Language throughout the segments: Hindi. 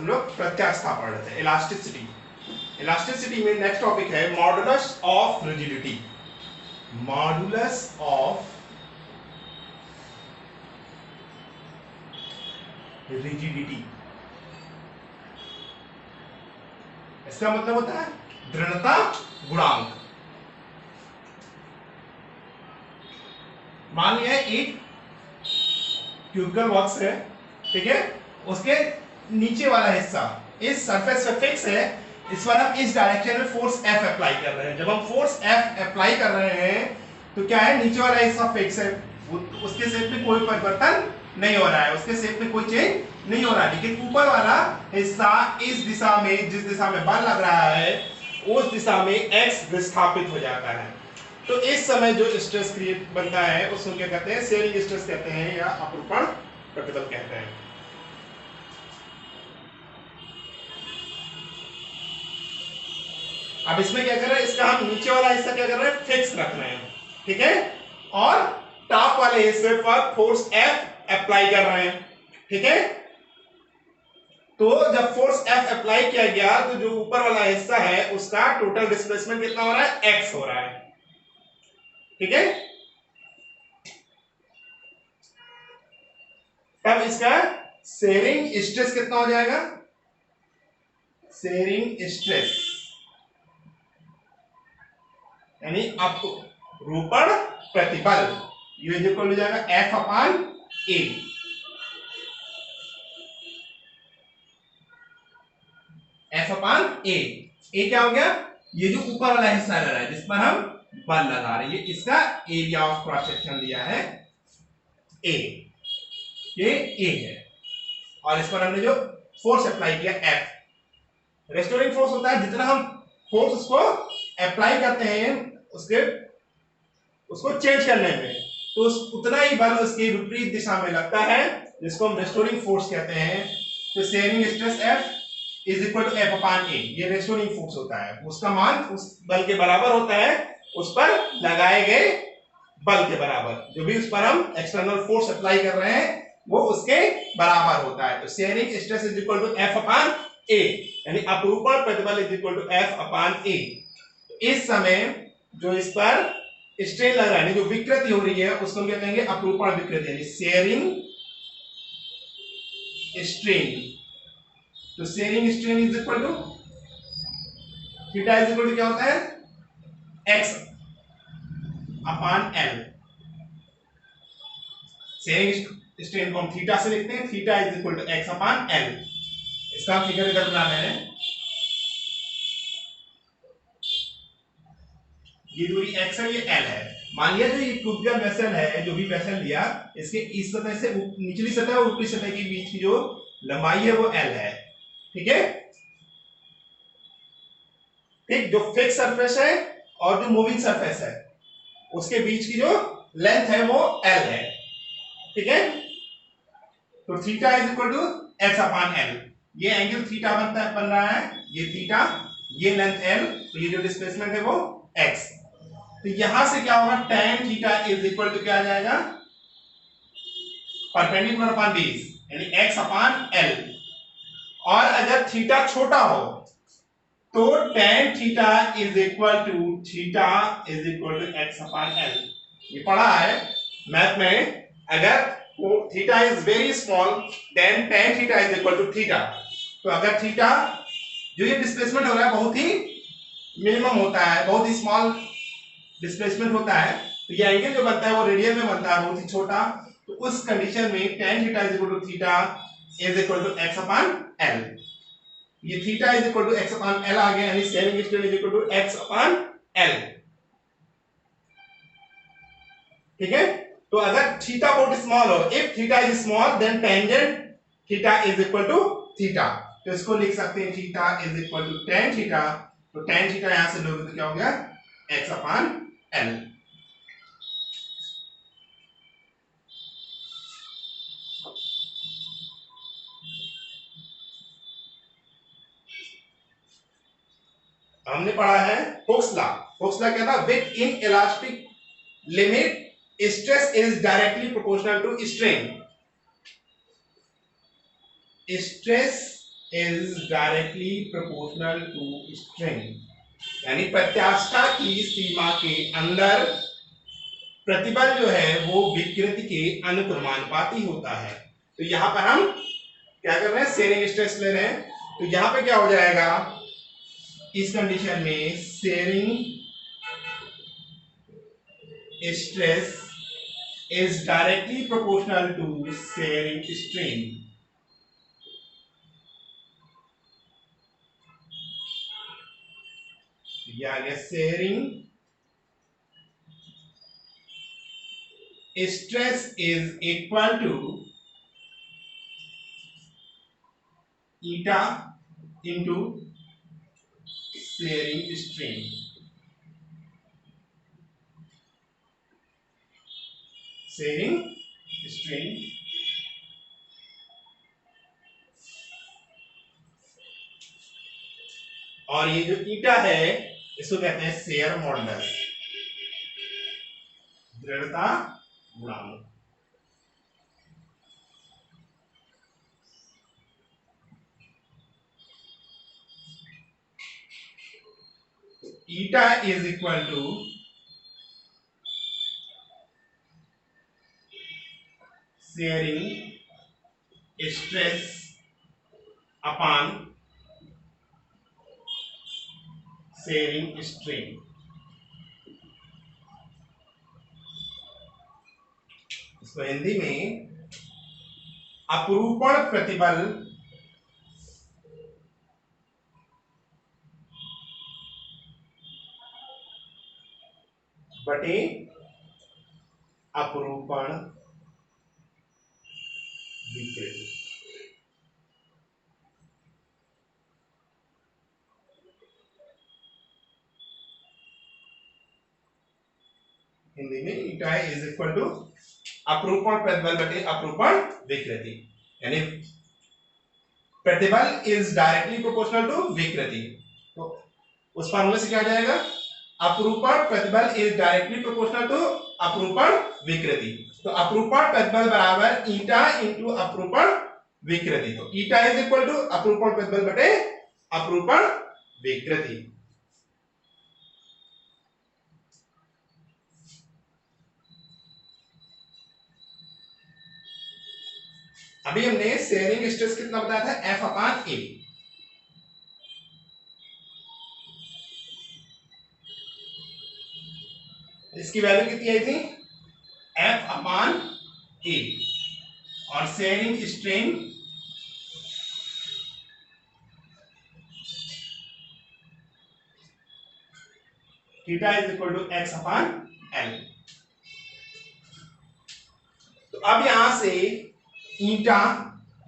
हम लोग प्रत्यास्थता पढ़ रहे थे, इलास्टिसिटी। इलास्टिसिटी में नेक्स्ट टॉपिक है modulus of rigidity. Modulus of rigidity, इसका मतलब होता है दृढ़ता गुणांक। मान लिया एक क्यूबिकल बॉक्स है, ठीक है, उसके नीचे वाला हिस्सा इस सरफेस पे फिक्स है, इस पर हम इस डायरेक्शन में फोर्स F अप्लाई कर रहे हैं। जब हम फोर्स F अप्लाई कर रहे हैं तो क्या है, नीचे वाला हिस्सा फिक्स है, उसके शेप में कोई परिवर्तन नहीं हो रहा है, उसके शेप में कोई चेंज नहीं हो रहा है, लेकिन ऊपर वाला हिस्सा इस दिशा में, जिस दिशा में बल लग रहा है उस दिशा में X विस्थापित हो जाता है। तो इस समय जो स्ट्रेस क्रिएट बनता है उसको क्या कहते हैं, शेयरिंग स्ट्रेस कहते हैं या अपरूपण प्रतिबल कहते हैं। अब इसमें क्या कर रहे हैं, इसका हम नीचे वाला हिस्सा क्या कर रहे हैं, फिक्स रख रहे हैं, ठीक है, और टॉप वाले हिस्से पर फोर्स F अप्लाई कर रहे हैं, ठीक है। तो जब फोर्स F अप्लाई किया गया तो जो ऊपर वाला हिस्सा है उसका टोटल डिस्प्लेसमेंट कितना हो रहा है, X हो रहा है, ठीक है। तब इसका शेयरिंग स्ट्रेस कितना हो जाएगा, शेयरिंग स्ट्रेस यानी अपरूपण प्रतिबल ये इक्वल हो जाएगा F upon A। F upon A, A क्या हो गया, ये जो ऊपर वाला हिस्सा रह रहा है जिस पर हम बल लगा रहे हैं, इसका एरिया ऑफ क्रॉस सेक्शन दिया है A, ये A है, और इस पर हमने जो फोर्स अप्लाई किया F। रेस्टोरिंग फोर्स होता है जितना हम फोर्स उसको अप्लाई करते हैं उसको चेंज करने में, तो उतना ही बल उसकी विपरीत दिशा में लगता है, जिसको हम रेस्टोरिंग फोर्स कहते हैं। तो shearing stress F is equal to F upon A, ये रेस्टोरिंग फोर्स होता है, उसका मान उस बल के बराबर होता है, उस पर लगाए गए बल के बराबर, जो भी उस पर हम एक्सटर्नल फोर्स अप्लाई कर रहे हैं वो उसके बराबर होता है। तो shearing stress is equal to F upon A, यानी अपरूपण प्रतिबल is equal to F upon A। इस समय जो इस पर स्ट्रेन लग रहा है, जो विकृति हो रही है उसको हम क्या कहेंगे, अपरूपण विकृति, यानी शेयरिंग स्ट्रेन। तो shearing strain is equal to theta is equal to क्या होता है, X upon L। Shearing strain को हम थीटा से लिखते हैं, theta is equal to X upon L। इसका फिगर इधर बना मैंने, ये दूरी X है, ये L है। मान लिया जो ये क्यूबिकल वेसल है, जो भी वेसल लिया, इसके इस सतह से निचली सतह और ऊपरी सतह के बीच की जो लंबाई है वो L है, ठीक है। ठीक, जो फिक्स सरफेस है और जो मूविंग सरफेस है उसके बीच की जो लेंथ है वो L है, ठीक है। तो theta is equal to X upon L, ये एंगल थीटा बन रहा है, ये थीटा, ये लेंथ L, तो ये जो डिस्प्लेसमेंट है वो X। तो यहां से क्या होगा, tan theta is equal to क्या आ जाएगा, परपेंडिकुलर अपान बेस, यानी X अपान L। और अगर थीटा छोटा हो तो tan theta is equal to X upon L। ये पढ़ा है मैथ में, अगर theta is very small then tan theta is equal to theta. तो अगर थीटा जो ये डिस्प्लेसमेंट हो रहा है बहुत ही मिनिमम होता है, बहुत ही स्मॉल डिस्प्लेसमेंट होता है, तो ये एंगल जो बनता है वो रेडियन में बनता है, बहुत ही छोटा, तो उस कंडीशन में tan theta is equal to theta is equal to X upon L। ये theta is equal to X upon L आ गया, यानी shearing strain is equal to X upon L, ठीक है। तो अगर थीटा बहुत स्मॉल हो, if theta is small then tangent theta is equal to theta, तो इसको लिख सकते हैं theta is equal to tan theta. तो tan थीटा यहां से लोगे तो क्या हो गया, X अपान L। हमने पढ़ा है हुक्स लॉ। हुक्स लॉ क्या था, within elastic limit stress is directly proportional to strain. Stress is directly proportional to string, यानी प्रत्यास्था की सीमा के अंदर प्रतिबल जो है वो विकृति के अनुक्रमानुपाती होता है। तो यहां पर हम क्या कर रहे हैं, शेयरिंग स्ट्रेस ले रहे हैं। तो यहां पे क्या हो जाएगा, इस कंडीशन में shearing stress is directly proportional to shearing strain. ये आ गया shearing stress is equal to eta into sharing strain। Shearing strain और ये जो ईटा है इसको कहते हैं शेयर मॉडुलस, दृढ़ता गुणांक। Eta is equal to shearing stress upon shearing strain. इसको हिंदी में अपरूपण प्रतिबल बटे अपरूपण विकृति। हिंदी में ईटा इज इक्वल टू अपरूपण प्रतिबल बटे अपरूपण विकृति, यानी प्रतिबल इज डायरेक्टली प्रोपोर्शनल टू विकृति। तो उस फार्मूले से क्या आ जाएगा, अपरूपण प्रतिबल इज डायरेक्टली प्रोपोर्शनल टू अपरूपण विकृति। तो अपरूपण प्रतिबल बराबर ईटा इंटू अपरूपण विकृति। तो ईटा इज इक्वल टू अपरूपण प्रतिबल बटे अपरूपण विकृति। अभी हमने शेयरिंग स्ट्रेस कितना बताया था, एफ अपान ए। इसकी वैल्यू कितनी आई थी, एफ अपान ए, और shearing strain theta is equal to X upon L. तो अब यहां से ईटा,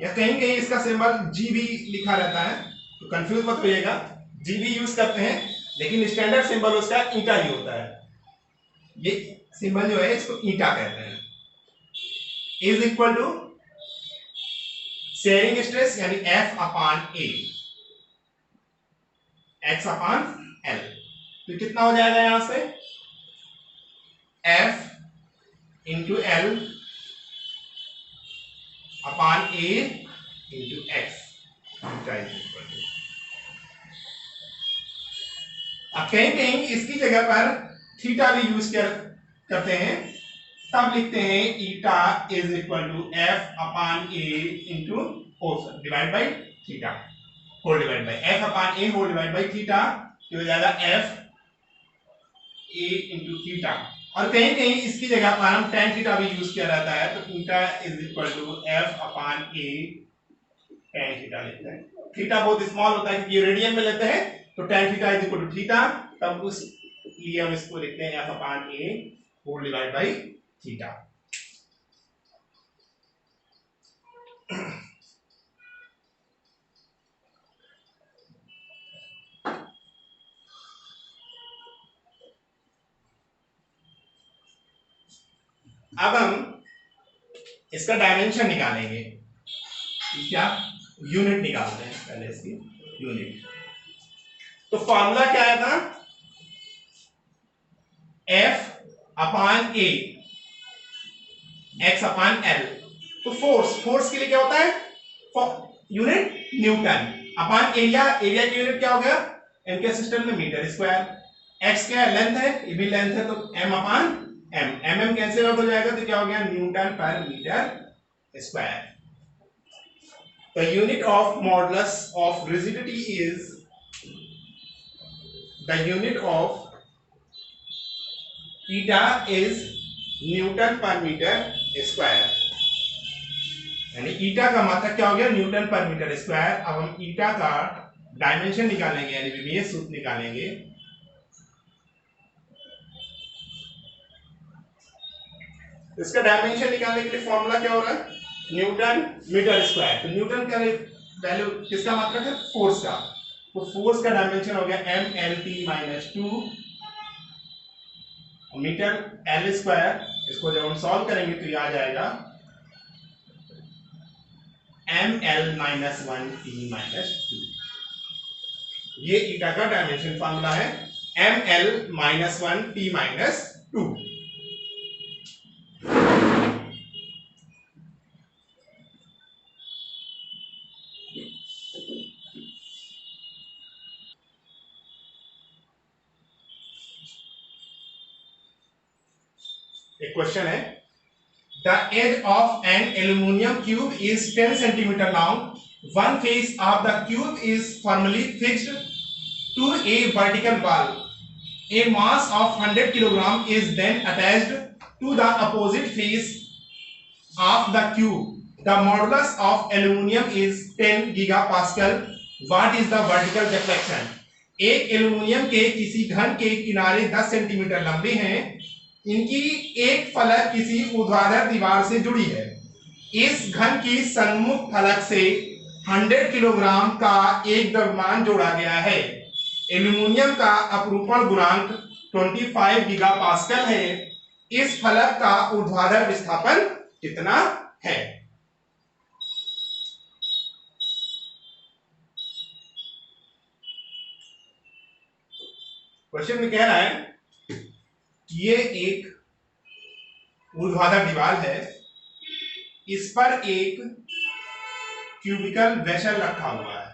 या कहीं कहीं इसका सिंबल जी भी लिखा रहता है तो कंफ्यूज मत होइएगा, जी भी यूज करते हैं लेकिन स्टैंडर्ड सिंबल उसका ईटा ही होता है। ये सिंबल जो है इसको ईटा कहते हैं। Is equal to shearing stress यानी F upon A, X upon L. तो कितना हो जाएगा यहां से, F into L upon A into X. अब कहीं कहीं इसकी जगह पर थीटा भी यूज करते हैं, तब लिखते हैं eta is equal to F upon A into divide by theta whole divide by F upon A whole divide by theta, तो हो जाएगा एफ ए इंटू थीटा। और कहीं कहीं इसकी जगह पर हम tan थीटा भी यूज किया रहता है, तो theta is equal to F upon A tan theta लिखते हैं। थीटा बहुत स्मॉल होता है क्योंकि ये रेडियन में लेते हैं, तो tan theta is equal to theta, तब उस लिए हम इसको लिखते हैं F upon A whole divide by theta. अब हम इसका डायमेंशन निकालेंगे, क्या यूनिट निकालते हैं पहले इसकी यूनिट। तो फॉर्मूला क्या आया था, F upon A X upon L. तो फोर्स के लिए क्या होता है, unit Newton upon area, area की यूनिट क्या हो गया एम के सिस्टम में मीटर स्क्वायर, एक्स क्या है लेंथ है, ये भी लेंथ है तो M upon M, M cancel out हो जाएगा तो क्या हो गया newton per metre square. The unit of modulus of rigidity is the unit of eta is Newton per metre square, यानी ईटा का मात्रक क्या हो गया न्यूटन पर मीटर स्क्वायर। अब हम ईटा का डायमेंशन निकालेंगे यानी विमीय सूत्र निकालेंगे। इसका डायमेंशन निकालने के लिए फॉर्मूला क्या हो रहा है न्यूटन मीटर स्क्वायर, तो न्यूटन का वैल्यू किसका मात्रक है फोर्स का, तो फोर्स का डायमेंशन हो गया M L T minus 2 metre L square. इसको जब हम सॉल्व करेंगे तो ये आ जाएगा M L minus 1 T minus 2। ये ईटा का डायमेंशन फॉर्मूला है M L minus 1 T minus 2। एक क्वेश्चन है the edge of an aluminium cube is 10 centimetre long, one face of the cube is firmly fixed to a vertical wall, a mass of 100 kilogram is then attached to the opposite face of the cube, the modulus of aluminium is 10 gigapascal, what is the vertical deflection. एक एल्यूमिनियम के किसी घन के किनारे 10 सेंटीमीटर लंबे हैं, इनकी एक फलक किसी ऊर्ध्वाधर दीवार से जुड़ी है, इस घन की सन्मुख फलक से 100 किलोग्राम का एक द्रव्यमान जोड़ा गया है, एल्यूमिनियम का अपरूपण गुणांक 25 गीगापास्कल है, इस फलक का ऊर्ध्वाधर विस्थापन कितना है। क्वेश्चन में कह रहा है ये एक ऊर्ध्वाधर दीवार है, इस पर एक क्यूबिकल वेसल रखा हुआ है,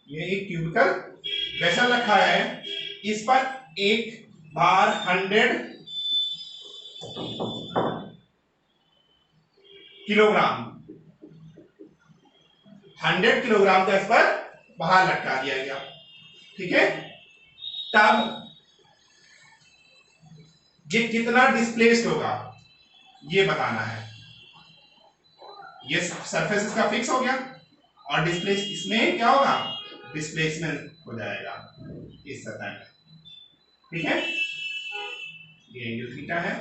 ये एक क्यूबिकल वेसल रखा है, इस पर एक भार 100 किलोग्राम 100 किलोग्राम का इस पर बाहर लटका दिया गया, ठीक है। तब ये कितना डिस्प्लेस्ड होगा ये बताना है। ये सरफेस इसका फिक्स हो गया और डिस्प्लेस इसमें क्या होगा डिस्प्लेसमेंट हो जाएगा इस सतह में, ठीक है। ये एंगल थीटा है,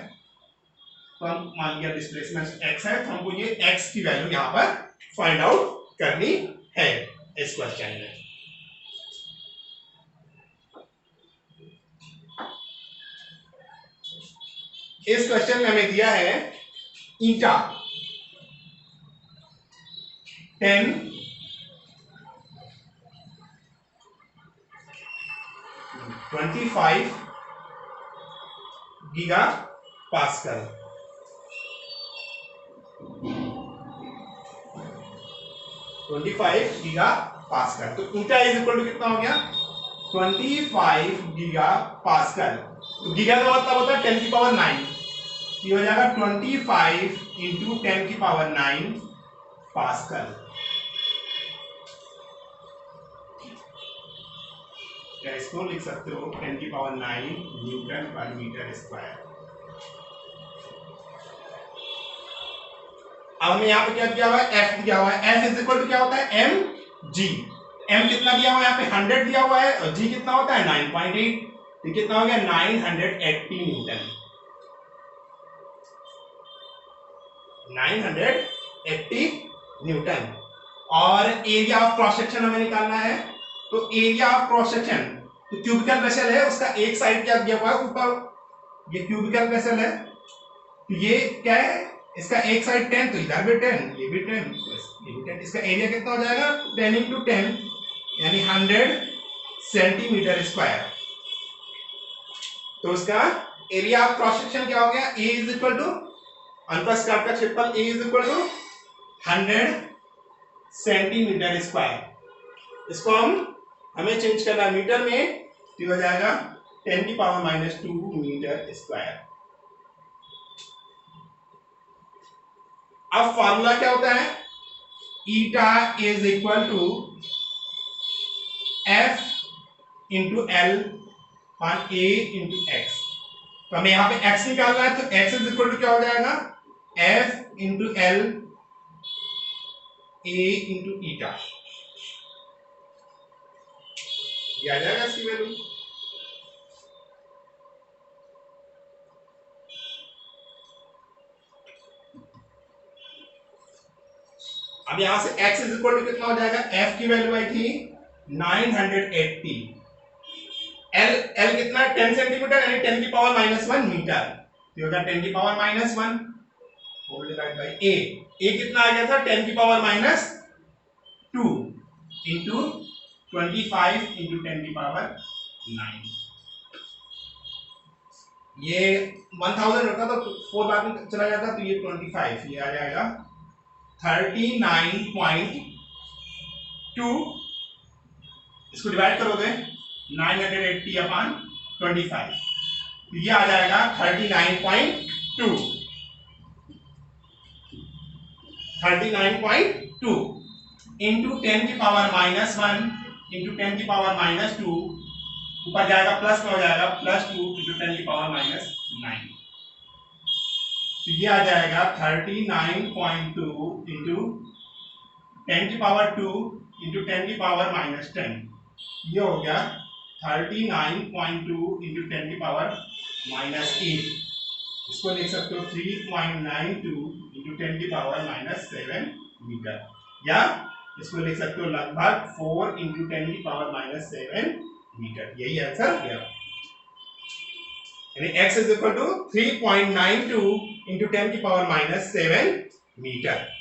तो हम मान लिया डिस्प्लेसमेंट x है, तो हमको ये x की वैल्यू यहां पर फाइंड आउट करनी है इस क्वेश्चन में। इस क्वेश्चन में हमें दिया है ईटा 10 25 गीगा पास्कल, 25 गीगा पास्कल, तो ईटा इज इक्वल टू कितना हो गया 25 गीगा पास्कल। तो गीगा का मतलब होता है 10 की पावर 9, ये हो जाएगा 25 इंटू 10 की पावर 9 पास्कल। या इसको लिख सकते हो 10 की power 9 Newton per metre square. अब हमें यहाँ पे क्या दिया हुआ है F दिया हुआ है, F इज इक्वल टू क्या होता है m g, m कितना दिया हुआ है यहाँ पे 100 दिया हुआ है और g कितना होता है 9.8, तो कितना हो गया 980 न्यूटन, 980 न्यूटन। और एरिया ऑफ क्रॉस सेक्शन हमें निकालना है, तो एरिया ऑफ क्रॉस सेक्शन, तो क्यूबिकल वेसल है उसका एक साइड क्या दिया हुआ है ऊपर, ये क्यूबिकल वेसल है, तो ये क्या है इसका एक साइड 10, तो इधर भी 10, ये भी 10, ये भी 10, इसका एरिया कितना हो जाएगा 10 इंटू 10 यानी 100 सेंटीमीटर स्क्वायर। तो उसका एरिया ऑफ क्रॉस सेक्शन क्या हो गया, ए इज इक्वल टू अनप्रेस्क्राइब का क्षेत्रफल A is equal to 100 centimetre square. इसको हमें चेंज करना है मीटर में, तो हो जाएगा 10⁻⁻² मीटर स्क्वायर। अब फॉर्मूला क्या होता है, eta is equal to F into L upon A into X. तो हमें यहां पे x निकालना है, तो x इज इक्वल टू क्या हो जाएगा, f into L A into eta, ये आ जाएगा इसकी वैल्यू। अब यहां से x इज इक्वल टू कितना हो जाएगा, f की वैल्यू आई थी 980, l कितना है 10 सेंटीमीटर यानी 10⁻⁻1 मीटर, तो होगा 10⁻⁻1 होल डिवाइड बाय a कितना आ गया था 10⁻⁻2 इंटू 25 इंटू 10⁻⁹। ये 1000 होता तो 4 बाद में चला जाता, तो ये 25, ये आ जाएगा 39.2, इसको डिवाइड करोगे 980 अपॉन 25, तो ये आ जाएगा 39.2 इंटू 10⁻⁻1 इंटू 10⁻⁻2, ऊपर जाएगा प्लस में हो जाएगा +2 इंटू 10⁻⁹, तो ये आ जाएगा 39.2 इंटू 10⁻2 इंटू 10⁻⁻10, ये हो गया 39.2 इंटू 10⁻⁻8। इसको लिख सकते हो 3.92 इंटू 10⁻⁻7 मीटर, या इसको लिख सकते हो लगभग 4 इंटू 10⁻⁻7 मीटर। यही आंसर गया, यानी x is equal to 3.92 into 10⁻⁻7 metre.